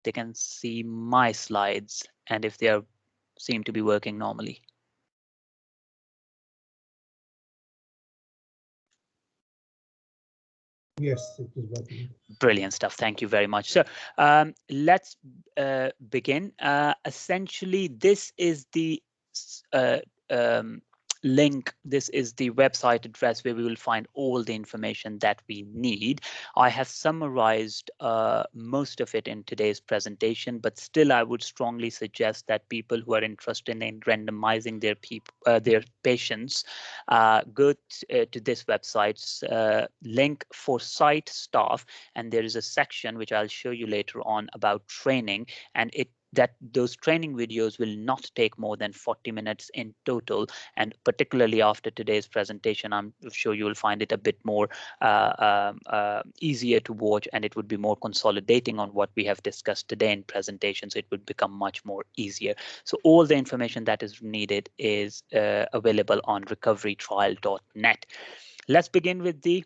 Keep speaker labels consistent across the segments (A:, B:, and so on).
A: they can see my slides and if they are seem to be working normally.
B: Yes, it is working.
A: Brilliant stuff. Thank you very much. So let's begin. Essentially, this is the uh, um, link. This is the website address where we will find all the information that we need. I have summarized most of it in today's presentation, but still I would strongly suggest that people who are interested in randomizing their patients go to this website's link for site staff, and there is a section which I'll show you later on about training, and those training videos will not take more than 40 minutes in total, and particularly after today's presentation, I'm sure you will find it a bit more easier to watch, and it would be more consolidating on what we have discussed today in presentation, so it would become much more easier. So all the information that is needed is available on recoverytrial.net. Let's begin with the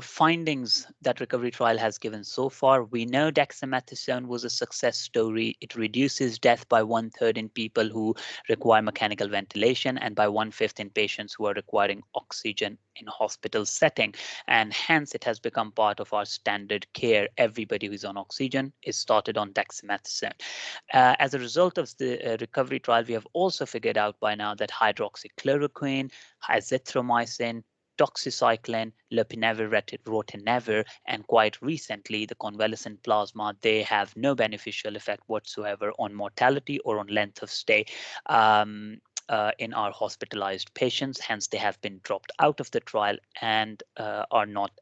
A: findings that recovery trial has given so far. We know dexamethasone was a success story. It reduces death by 1/3 in people who require mechanical ventilation and by 1/5 in patients who are requiring oxygen in hospital setting. And hence it has become part of our standard care. Everybody who's on oxygen is started on dexamethasone. As a result of the recovery trial, we have also figured out by now that hydroxychloroquine, azithromycin, doxycycline, lopinavir, rotenavir, and quite recently the convalescent plasma, they have no beneficial effect whatsoever on mortality or on length of stay in our hospitalized patients. Hence, they have been dropped out of the trial and are not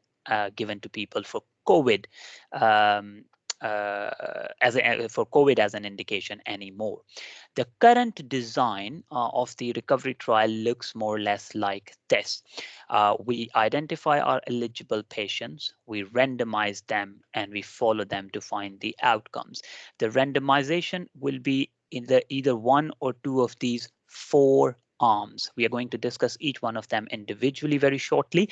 A: given to people for COVID for COVID as an indication anymore. The current design of the recovery trial looks more or less like this. We identify our eligible patients, we randomize them, and we follow them to find the outcomes. The randomization will be in either one or two of these 4 arms. We are going to discuss each one of them individually very shortly.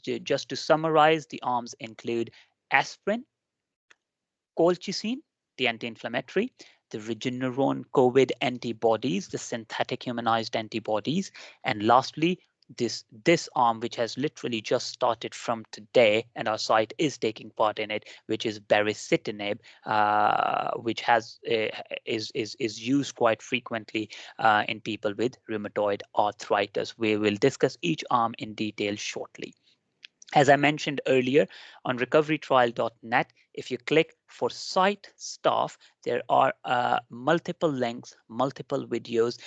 A: Just to summarize, the arms include aspirin, colchicine, the anti-inflammatory, the Regeneron COVID antibodies, the synthetic humanized antibodies, and lastly, this arm, which has literally just started from today, and our site is taking part in it, which is baricitinib, which is used quite frequently in people with rheumatoid arthritis. We will discuss each arm in detail shortly. As I mentioned earlier, on recoverytrial.net, if you click for site staff, there are multiple links, multiple videos,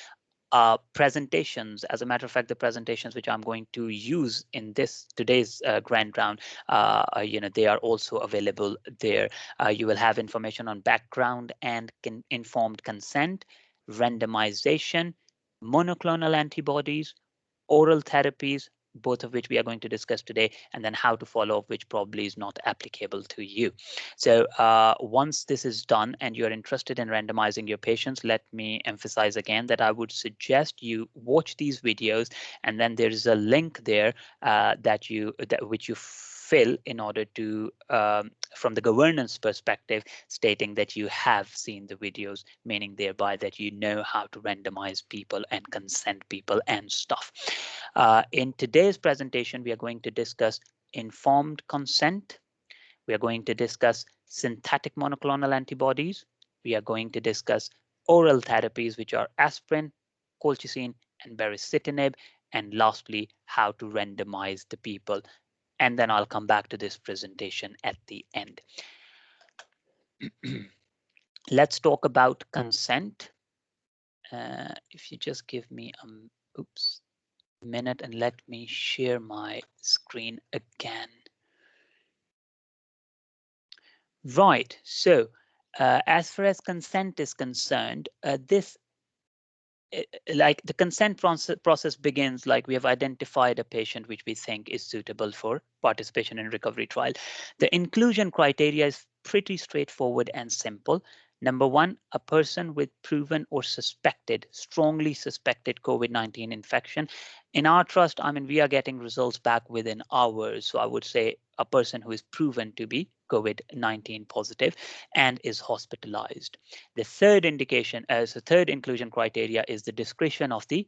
A: presentations. As a matter of fact, the presentations which I'm going to use in today's grand round, they are also available there. You will have information on background and informed consent, randomization, monoclonal antibodies, oral therapies, both of which we are going to discuss today, and then how to follow up, which probably is not applicable to you. So once this is done and you're interested in randomizing your patients, let me emphasize again that I would suggest you watch these videos, and then there is a link there which you fill in order to, from the governance perspective, stating that you have seen the videos, meaning thereby that you know how to randomize people and consent people and stuff. In today's presentation, we are going to discuss informed consent. We are going to discuss synthetic monoclonal antibodies. We are going to discuss oral therapies, which are aspirin, colchicine, and baricitinib. And lastly, how to randomize the people. And then I'll come back to this presentation at the end. Let's talk about consent. If you just give me a minute and let me share my screen again. Right, so as far as consent is concerned, like the consent process begins like we have identified a patient which we think is suitable for participation in recovery trial. The inclusion criteria is pretty straightforward and simple. Number one, a person with proven or strongly suspected COVID-19 infection. In our trust, I mean, we are getting results back within hours. So I would say a person who is proven to be COVID-19 positive and is hospitalized. The third indication, as a third inclusion criteria, is the discretion of the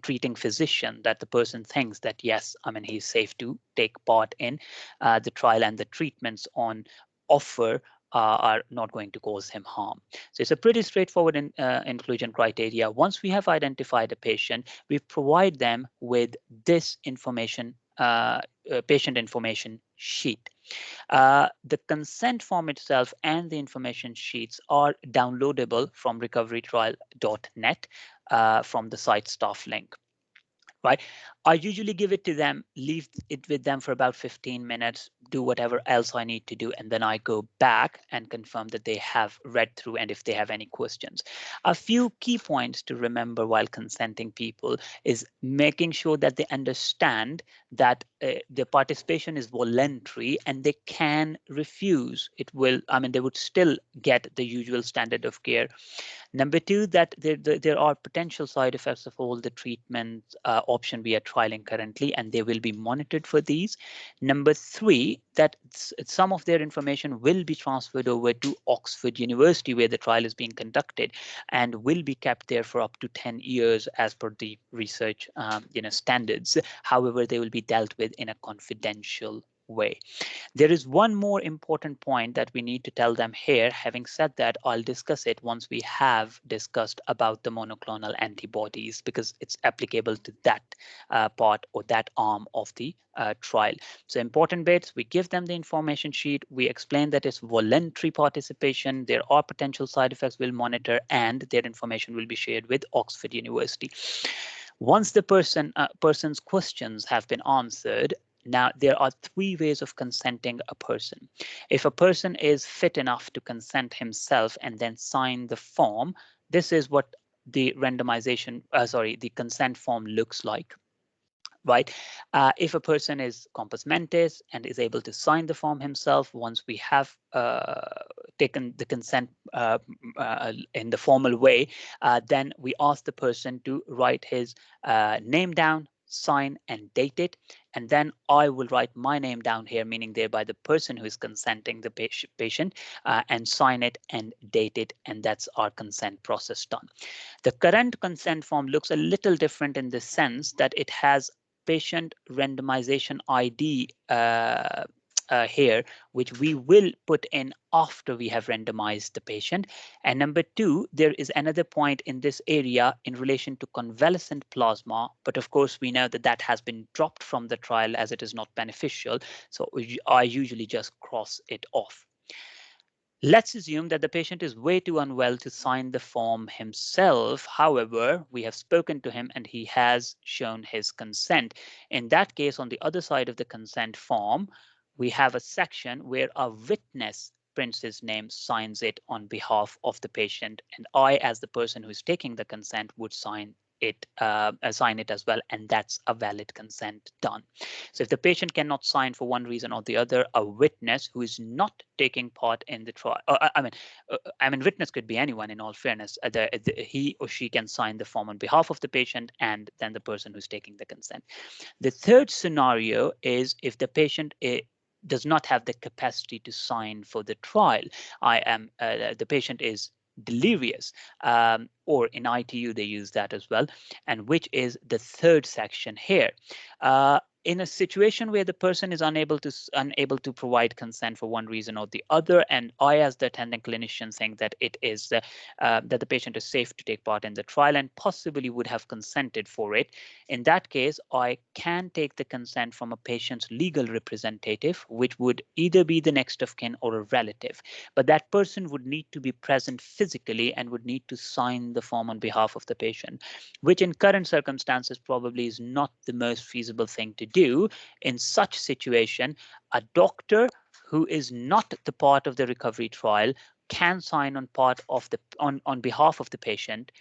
A: treating physician, that the person thinks that yes, I mean, he's safe to take part in the trial, and the treatments on offer are not going to cause him harm. So it's a pretty straightforward inclusion criteria. Once we have identified a patient, we provide them with this information, patient information sheet. The consent form itself and the information sheets are downloadable from recoverytrial.net from the site staff link. Right. I usually give it to them, leave it with them for about 15 minutes, do whatever else I need to do, and then I go back and confirm that they have read through and if they have any questions. A few key points to remember while consenting people is making sure that they understand that the participation is voluntary and they can refuse. It will, I mean, they would still get the usual standard of care. Number two, that there are potential side effects of all the treatment option we are trialing currently, and they will be monitored for these. Number three, that some of their information will be transferred over to Oxford University, where the trial is being conducted, and will be kept there for up to 10 years as per the research standards. However, they will be dealt with in a confidential way. There is one more important point that we need to tell them here. Having said that, I'll discuss it once we have discussed about the monoclonal antibodies, because it's applicable to that part or that arm of the trial. So important bits, we give them the information sheet, we explain that it's voluntary participation, there are potential side effects we'll monitor, and their information will be shared with Oxford University. Once the person's questions have been answered, now, there are three ways of consenting a person. If a person is fit enough to consent himself and then sign the form, this is what the the consent form looks like. Right. If a person is compos mentis and is able to sign the form himself, once we have taken the consent in the formal way, then we ask the person to write his name down, sign and date it, and then I will write my name down here, meaning thereby the person who is consenting, the patient, and sign it and date it, and that's our consent process done. The current consent form looks a little different in the sense that it has patient randomization ID here, which we will put in after we have randomized the patient. And number two, there is another point in this area in relation to convalescent plasma, but of course we know that that has been dropped from the trial as it is not beneficial. So I usually just cross it off. Let's assume that the patient is way too unwell to sign the form himself. However, we have spoken to him and he has shown his consent. In that case, on the other side of the consent form, we have a section where a witness prints his name, signs it on behalf of the patient, and I, as the person who is taking the consent, would sign it as well, and that's a valid consent done. So if the patient cannot sign for one reason or the other, a witness who is not taking part in the trial, witness could be anyone. In all fairness, he or she can sign the form on behalf of the patient, and then the person who's taking the consent. The third scenario is if the patient does not have the capacity to sign for the trial. The patient is delirious, or in ITU they use that as well, and which is the third section here. In a situation where the person is unable to provide consent for one reason or the other, and I, as the attending clinician, think that it is that the patient is safe to take part in the trial and possibly would have consented for it, in that case, I can take the consent from a patient's legal representative, which would either be the next of kin or a relative, but that person would need to be present physically and would need to sign the form on behalf of the patient, which in current circumstances probably is not the most feasible thing to do. In such situation, a doctor who is not the part of the recovery trial can sign on behalf of the patient,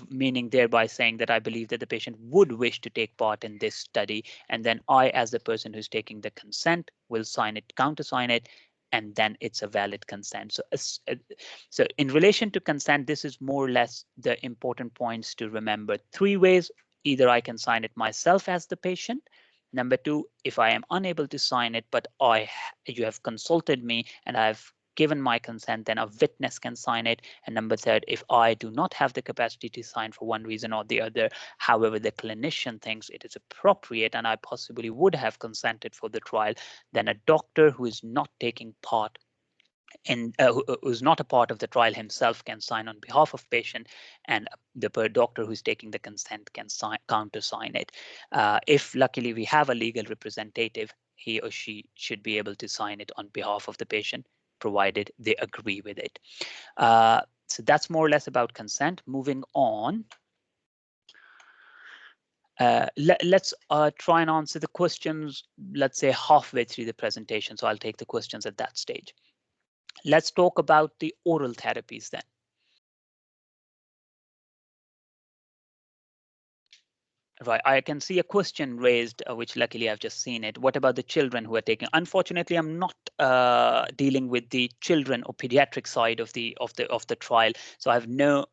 A: meaning thereby saying that I believe that the patient would wish to take part in this study, and then I, as the person who's taking the consent, will sign it, countersign it, and then it's a valid consent. So in relation to consent, this is more or less the important points to remember. 3 ways: either I can sign it myself as the patient. Number 2, if I am unable to sign it, but you have consulted me and I've given my consent, then a witness can sign it. And number 3, if I do not have the capacity to sign for one reason or the other, however, the clinician thinks it is appropriate and I possibly would have consented for the trial, then a doctor who is not taking part in who's not a part of the trial himself can sign on behalf of patient, and the doctor who's taking the consent can countersign it. If luckily we have a legal representative, he or she should be able to sign it on behalf of the patient, provided they agree with it. So that's more or less about consent. Moving on. Let's try and answer the questions, let's say halfway through the presentation. So I'll take the questions at that stage. Let's talk about the oral therapies then. Right, I can see a question raised, which luckily I've just seen it. What about the children who are taking? Unfortunately, I'm not dealing with the children or pediatric side of the trial, so I have no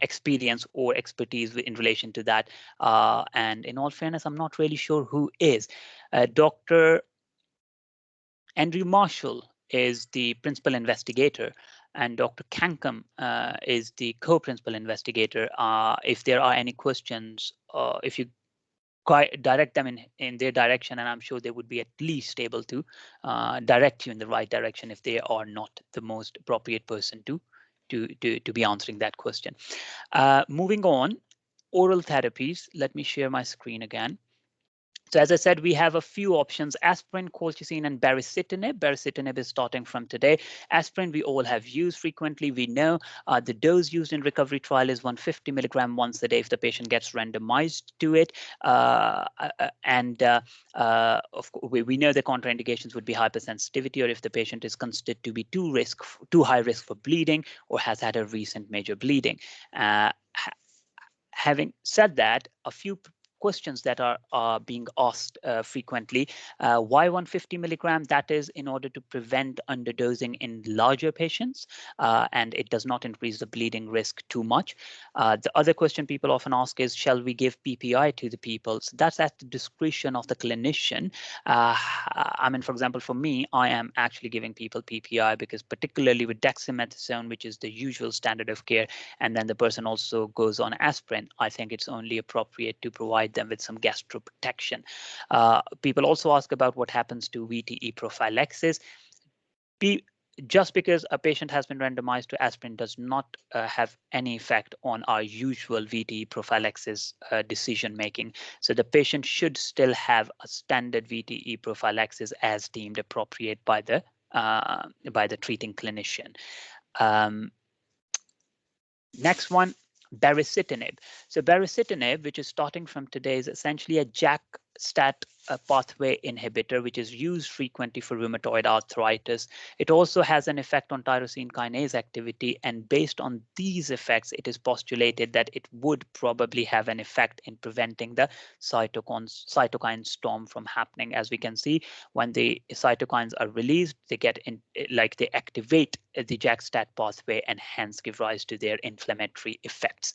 A: experience or expertise in relation to that. And in all fairness, I'm not really sure who is. Dr. Andrew Marshall is the principal investigator, and Dr. Kankum is the co-principal investigator. If there are any questions, if you direct them in their direction, and I'm sure they would be at least able to direct you in the right direction if they are not the most appropriate person to be answering that question. Moving on, oral therapies. Let me share my screen again. So as I said, we have a few options: aspirin, colchicine, and baricitinib. Baricitinib is starting from today. Aspirin we all have used frequently. We know the dose used in recovery trial is 150 milligram once a day if the patient gets randomized to it. We know the contraindications would be hypersensitivity, or if the patient is considered to be too high risk for bleeding or has had a recent major bleeding. Having said that, a few questions that are being asked frequently. Why 150 milligram? That is in order to prevent underdosing in larger patients, and it does not increase the bleeding risk too much. The other question people often ask is, shall we give PPI to the people? So that's at the discretion of the clinician. I mean, for example, for me, I am actually giving people PPI because particularly with dexamethasone, which is the usual standard of care, and then the person also goes on aspirin, I think it's only appropriate to provide them with some gastroprotection. People also ask about what happens to VTE prophylaxis. Just because a patient has been randomized to aspirin does not have any effect on our usual VTE prophylaxis decision making. So the patient should still have a standard VTE prophylaxis as deemed appropriate by the treating clinician. Next one, baricitinib. So baricitinib, which is starting from today, is essentially a JAK-STAT pathway inhibitor, which is used frequently for rheumatoid arthritis. It also has an effect on tyrosine kinase activity, and based on these effects, it is postulated that it would probably have an effect in preventing the cytokine storm from happening. As we can see, when the cytokines are released, they they activate the JAK-STAT pathway and hence give rise to their inflammatory effects.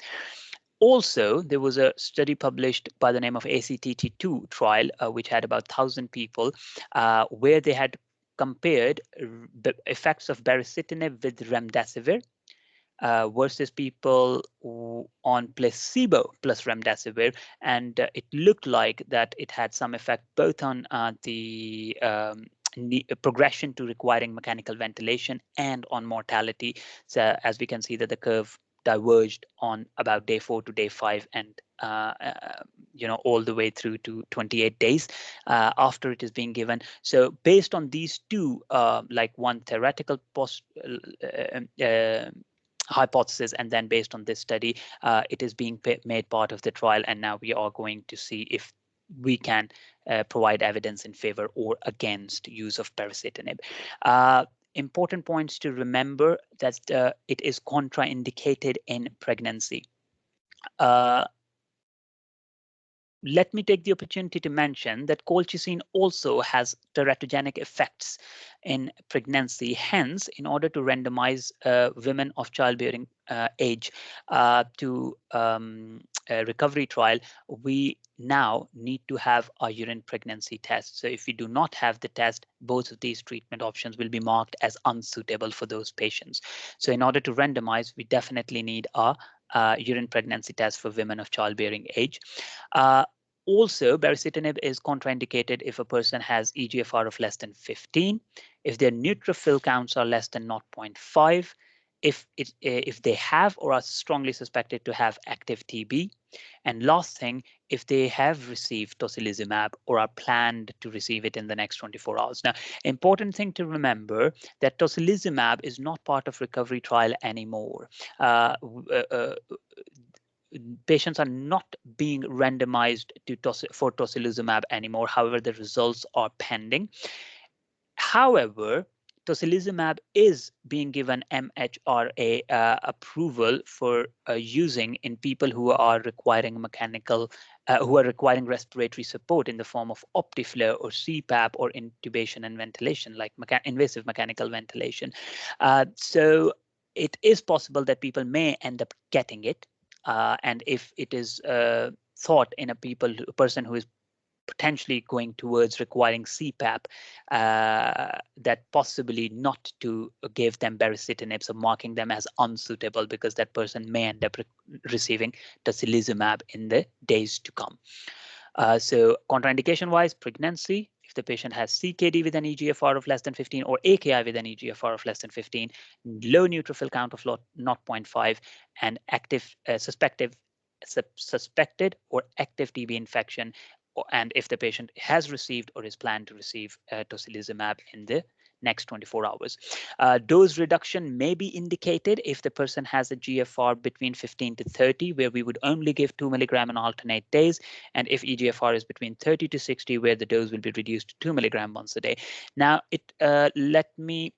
A: Also, there was a study published by the name of ACTT2 trial, which had about 1,000 people, where they had compared the effects of baricitinib with remdesivir versus people on placebo plus remdesivir, and it looked like that it had some effect both on the progression to requiring mechanical ventilation and on mortality. So as we can see that the curve diverged on about day 4 to day 5, and all the way through to 28 days after it is being given. So based on these two, like one theoretical hypothesis, and then based on this study, it is being made part of the trial, and now we are going to see if we can provide evidence in favor or against use of baricitinib. Important points to remember that it is contraindicated in pregnancy. let me take the opportunity to mention that colchicine also has teratogenic effects in pregnancy. Hence, in order to randomize women of childbearing age to a recovery trial, we now need to have a urine pregnancy test. So if we do not have the test, both of these treatment options will be marked as unsuitable for those patients. So in order to randomize, we definitely need a urine pregnancy test for women of childbearing age. Uh, Also, baricitinib is contraindicated if a person has eGFR of less than 15, if their neutrophil counts are less than zero point 0.5, if they have or are strongly suspected to have active TB, and last thing, if they have received tocilizumab or are planned to receive it in the next 24 hours. Now, important thing to remember that tocilizumab is not part of recovery trial anymore. Patients are not being randomized for tocilizumab anymore. However, the results are pending. However, tocilizumab is being given MHRA approval for using in people who are requiring who are requiring respiratory support in the form of Optiflow or CPAP or intubation and ventilation, like invasive mechanical ventilation. So it is possible that people may end up getting it. And if it is thought in a person who is potentially going towards requiring CPAP, that possibly not to give them baricitinib, so marking them as unsuitable because that person may end up receiving tocilizumab in the days to come. So contraindication-wise, pregnancy, if the patient has CKD with an eGFR of less than 15 or AKI with an eGFR of less than 15, low neutrophil count of 0.5, and active suspected or active TB infection, and if the patient has received or is planned to receive tocilizumab in the next 24 hours. Dose reduction may be indicated if the person has a GFR between 15 to 30, where we would only give 2 milligram on alternate days, and if eGFR is between 30 to 60, where the dose will be reduced to 2 milligram once a day. Now, let me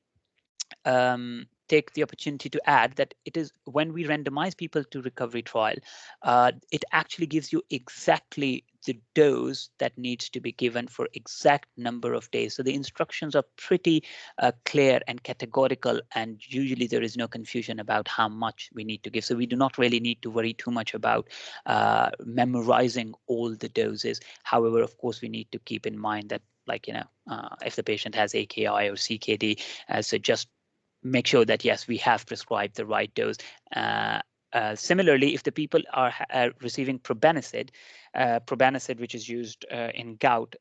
A: take the opportunity to add that it is when we randomize people to recovery trial, it actually gives you exactly the dose that needs to be given for exact number of days. So the instructions are pretty clear and categorical, and usually there is no confusion about how much we need to give. So we do not really need to worry too much about memorizing all the doses. However, of course, we need to keep in mind that, like, if the patient has AKI or CKD, so just make sure that, yes, we have prescribed the right dose. Similarly, if the people are receiving probenecid, which is used in gout,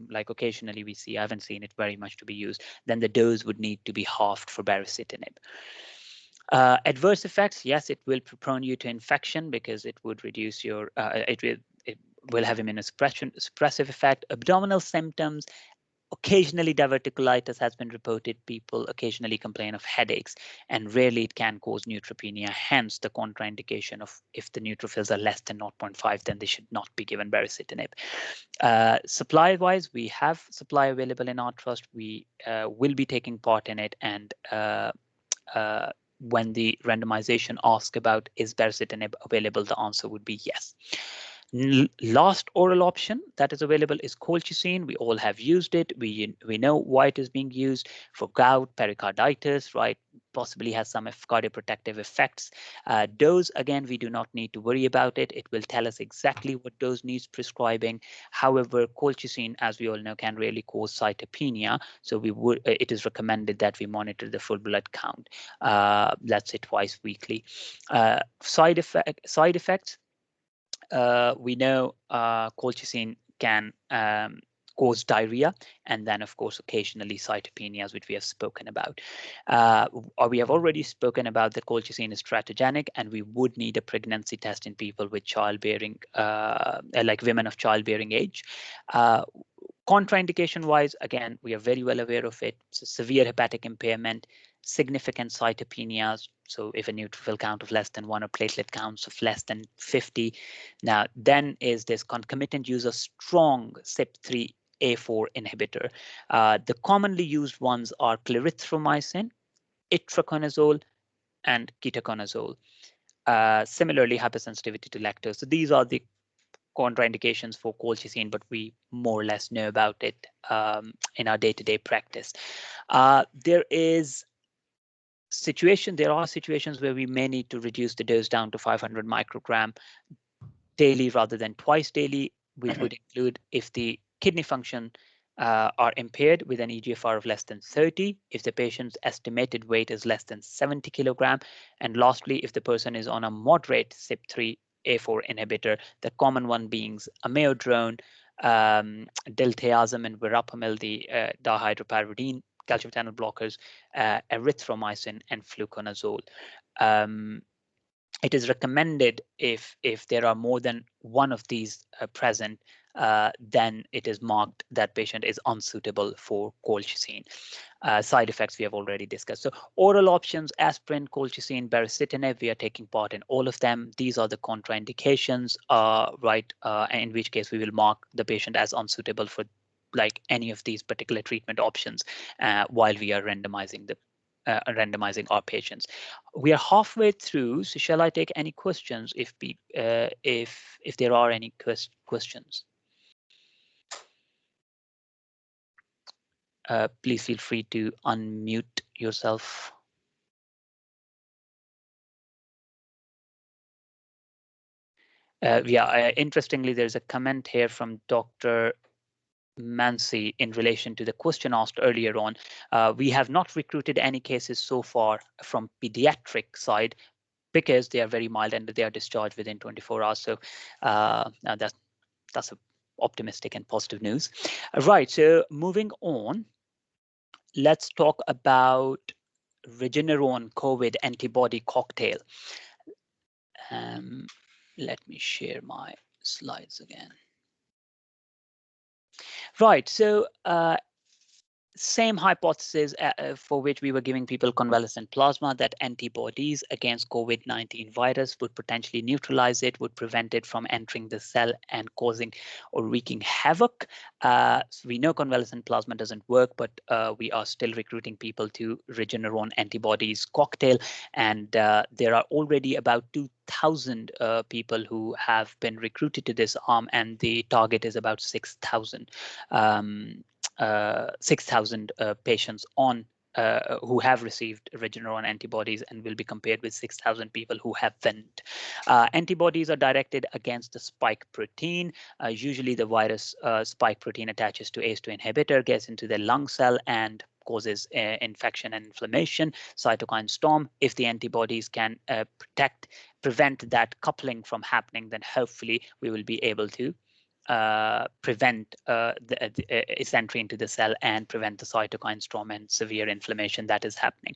A: like occasionally we see, I haven't seen it very much to be used, then the dose would need to be halved for baricitinib. Adverse effects, yes, it will prone you to infection because it would reduce your, it will have immunosuppressive effect. Abdominal symptoms, occasionally diverticulitis has been reported. People occasionally complain of headaches, and rarely it can cause neutropenia. Hence, the contraindication of if the neutrophils are less than 0.5, then they should not be given baricitinib. Supply-wise, we have supply available in our trust. We will be taking part in it, and when the randomization asks about is baricitinib available, the answer would be yes. Last oral option that is available is colchicine. We all have used it. We know why it is being used for gout, pericarditis, right? Possibly has some cardioprotective effects. Dose, again, we do not need to worry about it. It will tell us exactly what dose needs prescribing. However, colchicine, as we all know, can really cause cytopenia. So it is recommended that we monitor the full blood count. Let's say twice weekly. Side effects. We know colchicine can cause diarrhea, and then, of course, occasionally cytopenias, which we have spoken about. We have already spoken about that colchicine is teratogenic, and we would need a pregnancy test in people with childbearing, like women of childbearing age. Contraindication wise, again, we are very well aware of it. So severe hepatic impairment, significant cytopenias. So if a neutrophil count of less than 1 or platelet counts of less than 50, now then is this concomitant use of strong CYP3A4 inhibitor. The commonly used ones are clarithromycin, itraconazole, and ketoconazole. Similarly, hypersensitivity to lactose. So these are the contraindications for colchicine, but we more or less know about it in our day-to-day practice. There are situations where we may need to reduce the dose down to 500 microgram daily rather than twice daily, which would include if the kidney function are impaired with an EGFR of less than 30, if the patient's estimated weight is less than 70 kilogram, and lastly, if the person is on a moderate CYP3A4 inhibitor, the common one being amiodarone, diltiazem, and verapamil, the dihydropyridine calcium channel blockers, erythromycin, and fluconazole. It is recommended if there are more than one of these present, then it is marked that patient is unsuitable for colchicine. Side effects we have already discussed. So oral options, aspirin, colchicine, baricitinib, we are taking part in all of them. These are the contraindications, right? In which case we will mark the patient as unsuitable for like any of these particular treatment options while we are randomizing our patients. We are halfway through, so shall I take any questions if there are any questions? Please feel free to unmute yourself. Interestingly, there's a comment here from Dr. Mansi in relation to the question asked earlier on. We have not recruited any cases so far from pediatric side because they are very mild and they are discharged within 24 hours. So that's a optimistic and positive news. Right, so moving on, let's talk about Regeneron COVID antibody cocktail. Let me share my slides again. Right, so same hypothesis for which we were giving people convalescent plasma, that antibodies against COVID-19 virus would potentially neutralize it, would prevent it from entering the cell and causing or wreaking havoc. So we know convalescent plasma doesn't work, but we are still recruiting people to Regeneron antibodies cocktail. And there are already about 2,000 people who have been recruited to this arm, and the target is about 6,000. 6,000 patients on who have received Regeneron antibodies and will be compared with 6,000 people who haven't. Antibodies are directed against the spike protein. Usually the virus spike protein attaches to ACE2 inhibitor, gets into the lung cell and causes infection and inflammation, cytokine storm. If the antibodies can prevent that coupling from happening, then hopefully we will be able to prevent its entry into the cell and prevent the cytokine storm and severe inflammation that is happening.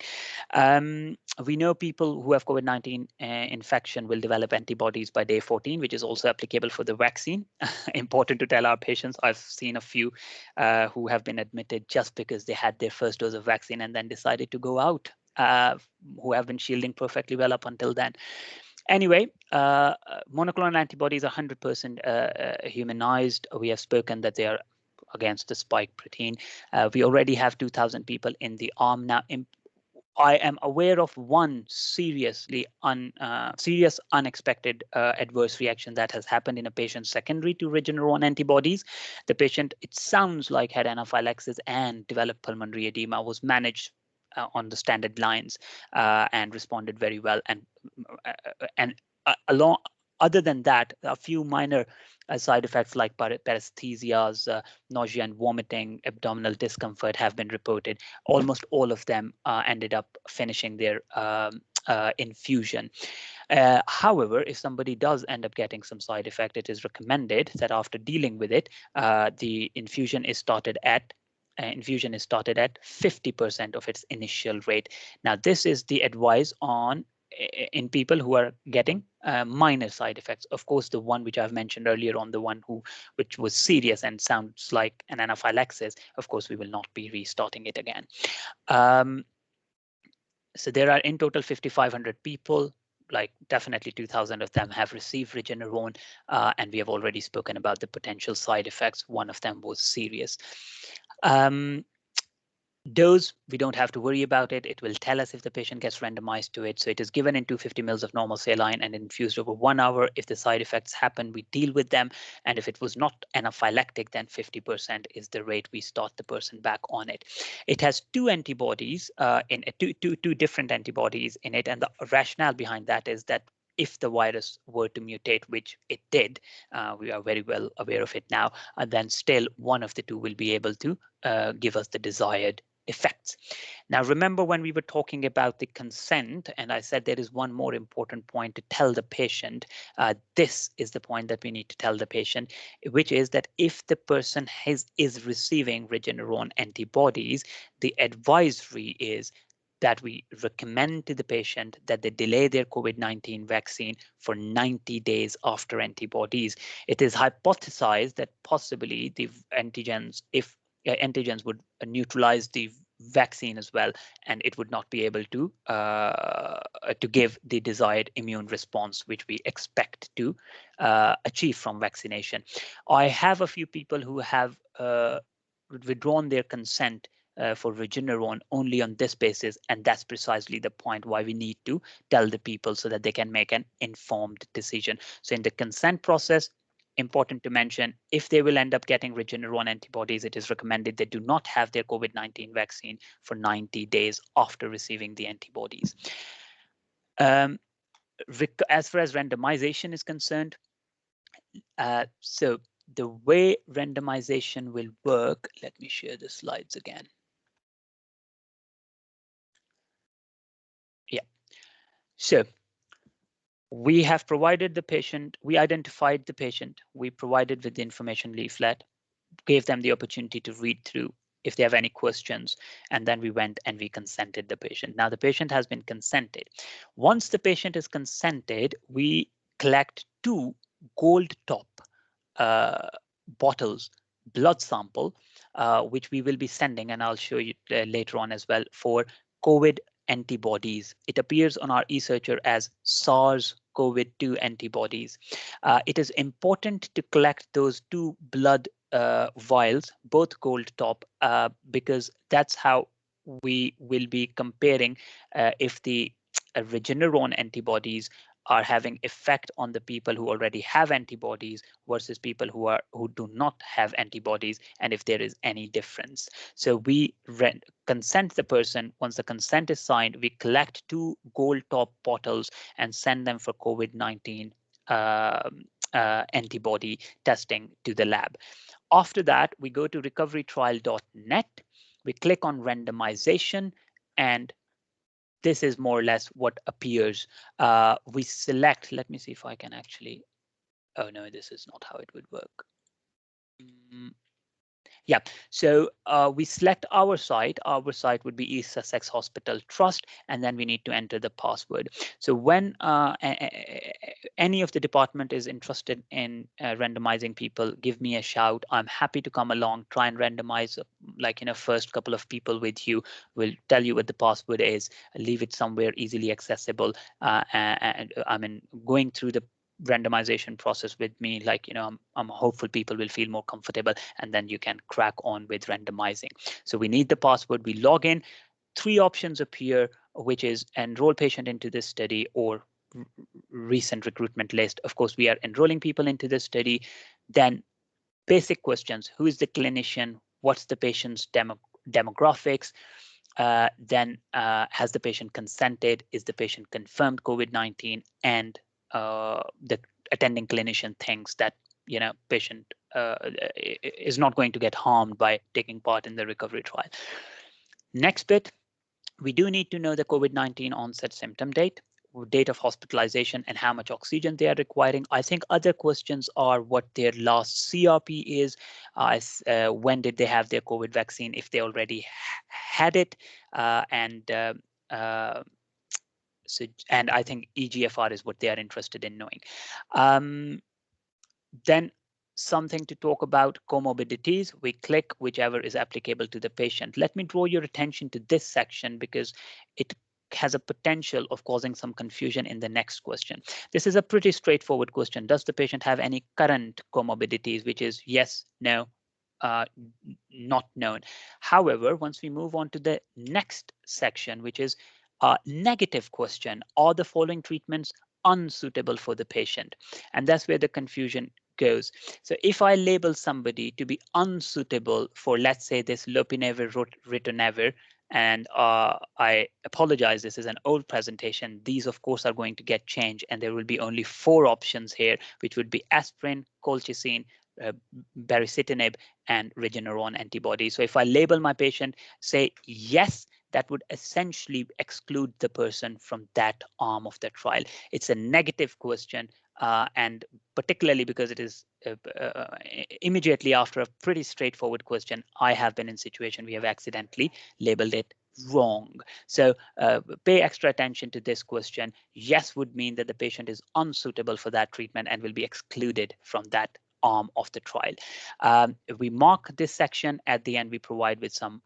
A: We know people who have COVID-19 infection will develop antibodies by day 14, which is also applicable for the vaccine. Important to tell our patients. I've seen a few who have been admitted just because they had their first dose of vaccine and then decided to go out, who have been shielding perfectly well up until then. Anyway, monoclonal antibodies are 100% humanized. We have spoken that they are against the spike protein. We already have 2,000 people in the arm now. I am aware of one serious unexpected adverse reaction that has happened in a patient secondary to Regeneron antibodies. The patient, it sounds like, had anaphylaxis and developed pulmonary edema, was managed on the standard lines and responded very well. And along, other than that, a few minor side effects like paresthesias, nausea and vomiting, abdominal discomfort have been reported. Almost all of them ended up finishing their infusion. However, if somebody does end up getting some side effect, it is recommended that after dealing with it, the infusion is started at 50% of its initial rate. Now, this is the advice in people who are getting minor side effects. Of course, the one which I've mentioned earlier on, the one which was serious and sounds like an anaphylaxis, of course, we will not be restarting it again. So there are in total 5,500 people. Like definitely 2,000 of them have received Regeneron, and we have already spoken about the potential side effects. One of them was serious. Dose, we don't have to worry about it. It will tell us if the patient gets randomized to it. So it is given in 250 mils of normal saline and infused over 1 hour. If the side effects happen, we deal with them. And if it was not anaphylactic, then 50% is the rate we start the person back on it. It has two antibodies in it, two different antibodies in it. And the rationale behind that is that if the virus were to mutate, which it did, we are very well aware of it now, then still one of the two will be able to give us the desired effects. Now, remember when we were talking about the consent, and I said there is one more important point to tell the patient. This is the point that we need to tell the patient, which is that if the person is receiving Regeneron antibodies, the advisory is that we recommend to the patient that they delay their COVID-19 vaccine for 90 days after antibodies. It is hypothesized that possibly the antigens, if antigens would neutralize the vaccine as well, and it would not be able to give the desired immune response which we expect to achieve from vaccination. I have a few people who have withdrawn their consent for Regeneron only on this basis, and that's precisely the point why we need to tell the people so that they can make an informed decision. So in the consent process, important to mention, if they will end up getting Regeneron antibodies, it is recommended they do not have their COVID-19 vaccine for 90 days after receiving the antibodies. As far as randomization is concerned, so the way randomization will work, let me share the slides again. Yeah, so we have provided the patient, we identified the patient, we provided with the information leaflet, gave them the opportunity to read through if they have any questions, and then we went and we consented the patient. Now the patient has been consented. Once the patient is consented, we collect two gold top bottles blood sample, which we will be sending, and I'll show you later on as well, for COVID antibodies. It appears on our eSearcher as SARS-CoV-2 antibodies. It is important to collect those two blood vials, both gold top, because that's how we will be comparing if the Regeneron antibodies are having effect on the people who already have antibodies versus people who do not have antibodies, and if there is any difference. So we consent the person. Once the consent is signed, we collect two gold top bottles and send them for COVID-19 antibody testing to the lab. After that, we go to recoverytrial.net. We click on randomization, and this is more or less what appears. We select, let me see if I can actually, oh no, this is not how it would work. Yeah, so we select our site. Our site would be East Sussex Hospital Trust, and then we need to enter the password. So when any of the department is interested in randomizing people, give me a shout. I'm happy to come along, try and randomize, like, first couple of people with you. We'll tell you what the password is, leave it somewhere easily accessible. And I mean, going through the randomization process with me, like, I'm hopeful people will feel more comfortable, and then you can crack on with randomizing. So we need the password. We log in. Three options appear, which is enroll patient into this study or recent recruitment list. Of course, we are enrolling people into this study. Then basic questions: who is the clinician? What's the patient's demographics? Then has the patient consented? Is the patient confirmed COVID-19? And the attending clinician thinks that patient is not going to get harmed by taking part in the recovery trial. Next bit, we do need to know the COVID-19 onset symptom date of hospitalization, and how much oxygen they are requiring. I think other questions are what their last CRP is, when did they have their COVID vaccine, if they already had it, and I think EGFR is what they are interested in knowing. Then something to talk about comorbidities. We click whichever is applicable to the patient. Let me draw your attention to this section because it has a potential of causing some confusion in the next question. This is a pretty straightforward question. Does the patient have any current comorbidities, which is yes, no, not known. However, once we move on to the next section, which is negative question, are the following treatments unsuitable for the patient? And that's where the confusion goes. So if I label somebody to be unsuitable for, let's say, this lopinavir ritonavir, and I apologize, this is an old presentation. These, of course, are going to get changed, and there will be only 4 options here, which would be aspirin, colchicine, uh, baricitinib, and Regeneron antibody. So if I label my patient, say yes, that would essentially exclude the person from that arm of the trial. It's a negative question, and particularly because it is immediately after a pretty straightforward question, I have been in situation we have accidentally labeled it wrong. So pay extra attention to this question. Yes would mean that the patient is unsuitable for that treatment and will be excluded from that arm of the trial. We mark this section at the end. We provide with some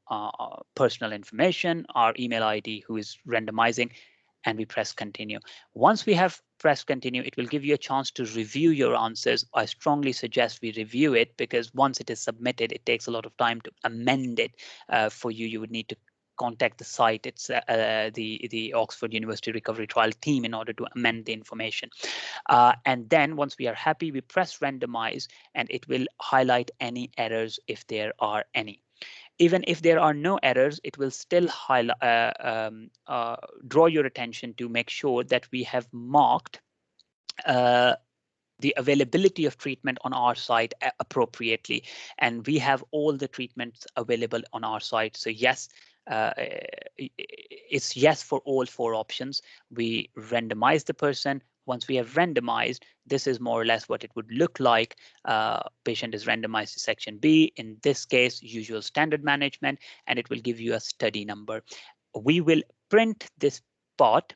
A: personal information, our email ID, who is randomizing, and we press continue. Once we have pressed continue, it will give you a chance to review your answers. I strongly suggest we review it, because once it is submitted, it takes a lot of time to amend it for you. You would need to contact the site. It's the Oxford University Recovery Trial team in order to amend the information. And then once we are happy, we press randomize, and it will highlight any errors if there are any. Even if there are no errors, it will still highlight, draw your attention to make sure that we have marked the availability of treatment on our site appropriately. And we have all the treatments available on our site. So yes, it's yes for all 4 options. We randomize the person. Once we have randomized, this is more or less what it would look like. Patient is randomized to section B, in this case, usual standard management, and it will give you a study number. We will print this part,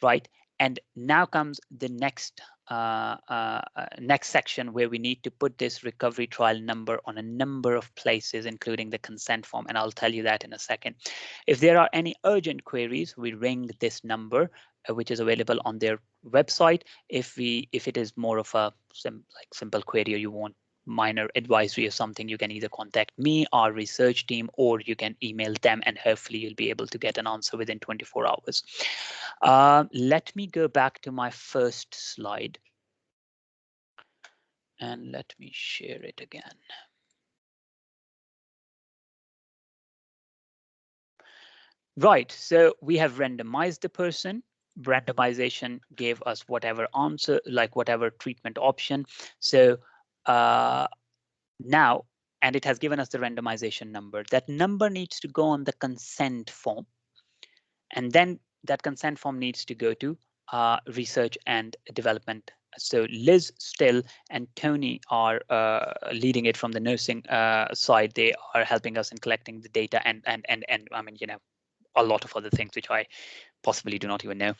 A: right? And now comes the next section, where we need to put this recovery trial number on a number of places, including the consent form. And I'll tell you that in a second. If there are any urgent queries, we ring this number, which is available on their website. If it is more of a simple query, or you want minor advisory or something, you can either contact me, our research team, or you can email them, and hopefully you'll be able to get an answer within 24 hours. Let me go back to my first slide, and let me share it again. Right, so we have randomized the person. Randomization gave us whatever answer, like whatever treatment option. So now, and it has given us the randomization number. That number needs to go on the consent form, and then that consent form needs to go to research and development. So Liz Still and Tony are leading it from the nursing side. They are helping us in collecting the data, and I mean, a lot of other things which I possibly do not even know.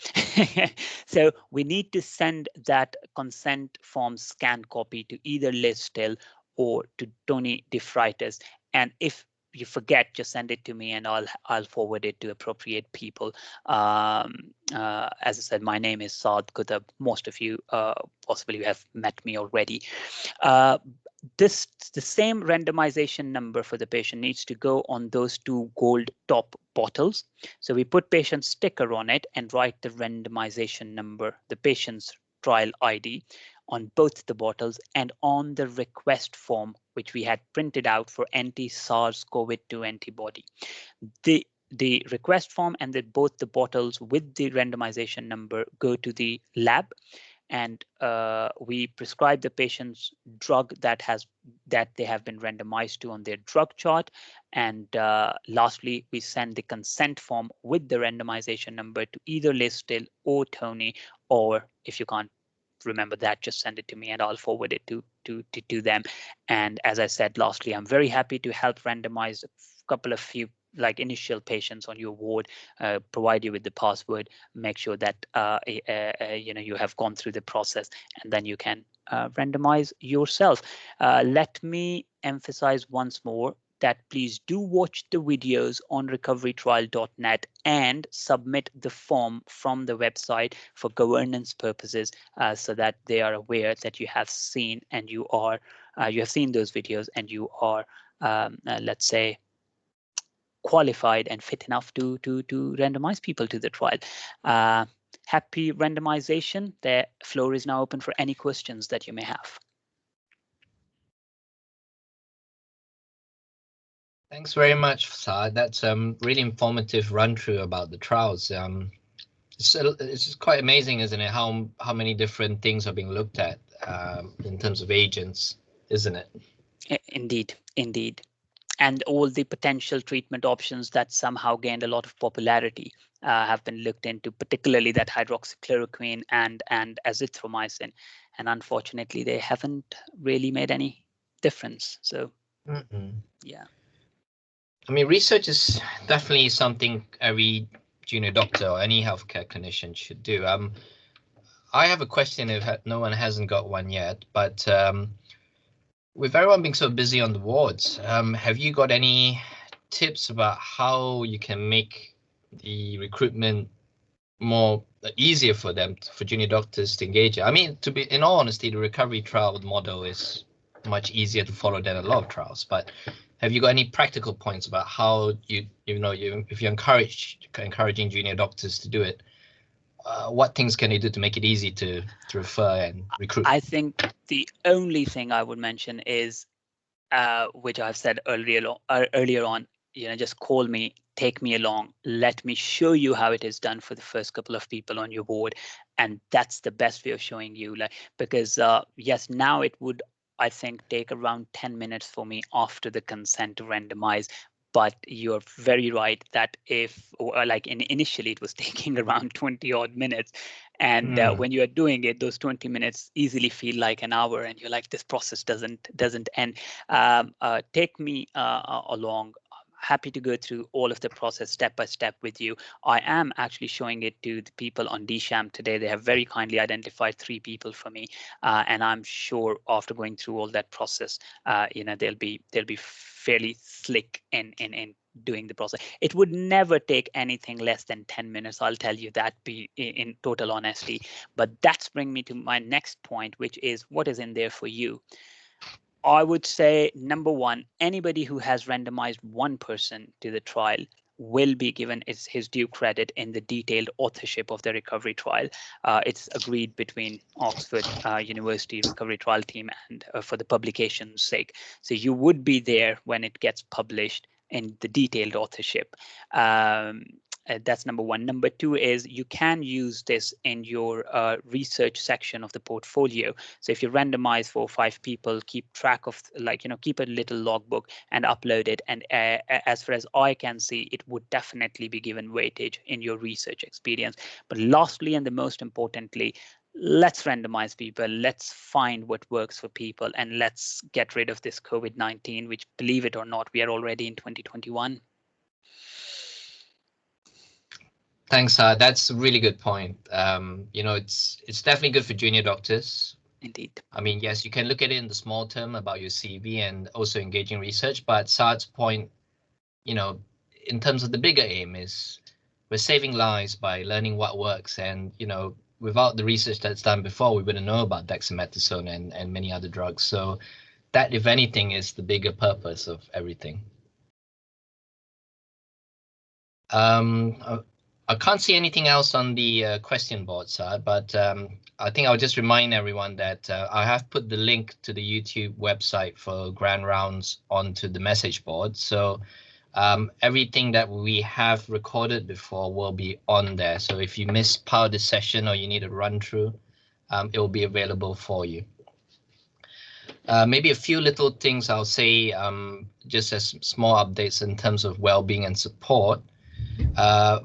A: So we need to send that consent form scanned copy to either Liz Still or to Tony DeFreitas. And if you forget, just send it to me, and I'll forward it to appropriate people. As I said, my name is Saad Qutab. Most of you possibly have met me already. Uh, the same randomization number for the patient needs to go on those 2 gold top bottles. So we put patient sticker on it and write the randomization number, the patient's trial ID, on both the bottles, and on the request form, which we had printed out for anti-SARS-CoV-2 antibody. The request form and both the bottles with the randomization number go to the lab, and we prescribe the patient's drug that they have been randomized to on their drug chart. And lastly, we send the consent form with the randomization number to either Liz Still or Tony, or if you can't remember that, just send it to me and I'll forward it to them. And as I said, lastly, I'm very happy to help randomize a couple of few initial patients on your ward, provide you with the password, make sure that you have gone through the process, and then you can randomize yourself. Let me emphasize once more that please do watch the videos on recoverytrial.net and submit the form from the website for governance purposes, so that they are aware that you have seen and you are you have seen those videos, and you are, let's say, qualified and fit enough to randomize people to the trial. Happy randomization. The floor is now open for any questions that you may have.
C: Thanks very much, Saad. That's really informative run through about the trials. It's quite amazing, isn't it? How many different things are being looked at in terms of agents, isn't it?
A: Indeed, indeed. And all the potential treatment options that somehow gained a lot of popularity have been looked into, particularly that hydroxychloroquine and azithromycin, and unfortunately they haven't really made any difference. So yeah,
C: I mean, research is definitely something every junior doctor or any healthcare clinician should do. I have a question if no one hasn't got one yet, but with everyone being so busy on the wards, have you got any tips about how you can make the recruitment more easier for them, for junior doctors to engage? I mean, to be in all honesty, the recovery trial model is much easier to follow than a lot of trials. But have you got any practical points about how if you're encouraging junior doctors to do it, what things can you do to make it easy to refer and recruit?
A: I think the only thing I would mention is, which I've said earlier on, just call me, take me along, let me show you how it is done for the first couple of people on your board. And that's the best way of showing you, because yes, now it would, I think, take around 10 minutes for me after the consent to randomize. But you're very right that if, initially it was taking around 20 odd minutes. And when you are doing it, those 20 minutes easily feel like an hour, and you're like, this process doesn't end. Take me along. Happy to go through all of the process step by step with you. I am actually showing it to the people on DSHAM today. They have very kindly identified 3 people for me, and I'm sure after going through all that process, they'll be fairly slick in doing the process. It would never take anything less than 10 minutes. I'll tell you that, be in total honesty. But that's bring me to my next point, which is what is in there for you. I would say, number one, anybody who has randomized one person to the trial will be given his due credit in the detailed authorship of the recovery trial. It's agreed between Oxford University recovery trial team and for the publication's sake. So you would be there when it gets published in the detailed authorship. That's number one. Number two is you can use this in your research section of the portfolio. So if you randomize 4 or 5 people, keep track of, keep a little logbook and upload it. And as far as I can see, it would definitely be given weightage in your research experience. But lastly, and the most importantly, let's randomize people. Let's find what works for people, and let's get rid of this COVID-19, which, believe it or not, we are already in 2021.
C: Thanks, that's a really good point. It's definitely good for junior doctors.
A: Indeed.
C: I mean, yes, you can look at it in the small term about your CV and also engaging research, but Saad's point, in terms of the bigger aim is we're saving lives by learning what works. And, without the research that's done before, we wouldn't know about dexamethasone and many other drugs. So that, if anything, is the bigger purpose of everything. I can't see anything else on the question board, Saad, but I think I'll just remind everyone that I have put the link to the YouTube website for Grand Rounds onto the message board. So everything that we have recorded before will be on there. So if you missed part of the session or you need a run through, it will be available for you. Maybe a few little things I'll say just as small updates in terms of well-being and support.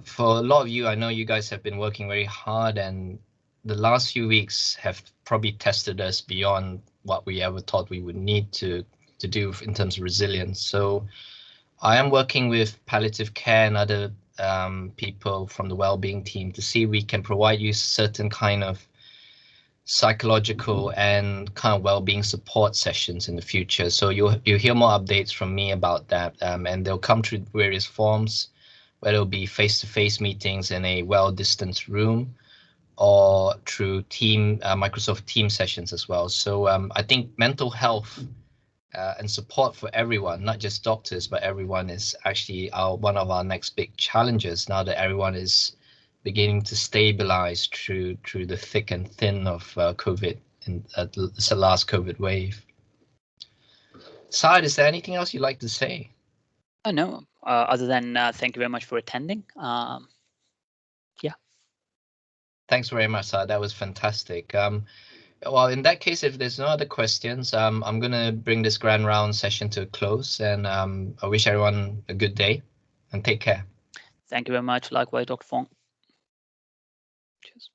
C: For a lot of you, I know you guys have been working very hard, and the last few weeks have probably tested us beyond what we ever thought we would need to do in terms of resilience. So I am working with palliative care and other people from the well-being team to see if we can provide you certain kind of psychological and kind of well-being support sessions in the future. So you'll hear more updates from me about that, and they'll come through various forms, whether it'll be face-to-face meetings in a well-distanced room, or through Microsoft Teams sessions as well. So I think mental health and support for everyone, not just doctors, but everyone, is actually one of our next big challenges now that everyone is beginning to stabilize through the thick and thin of COVID. It's the last COVID wave. Saad, is there anything else you'd like to say?
A: No, other than thank you very much for attending. Yeah.
C: Thanks very much, Saad. That was fantastic. Well, in that case, if there's no other questions, I'm going to bring this grand round session to a close, and I wish everyone a good day and take care.
A: Thank you very much. Likewise, Dr. Fong. Cheers.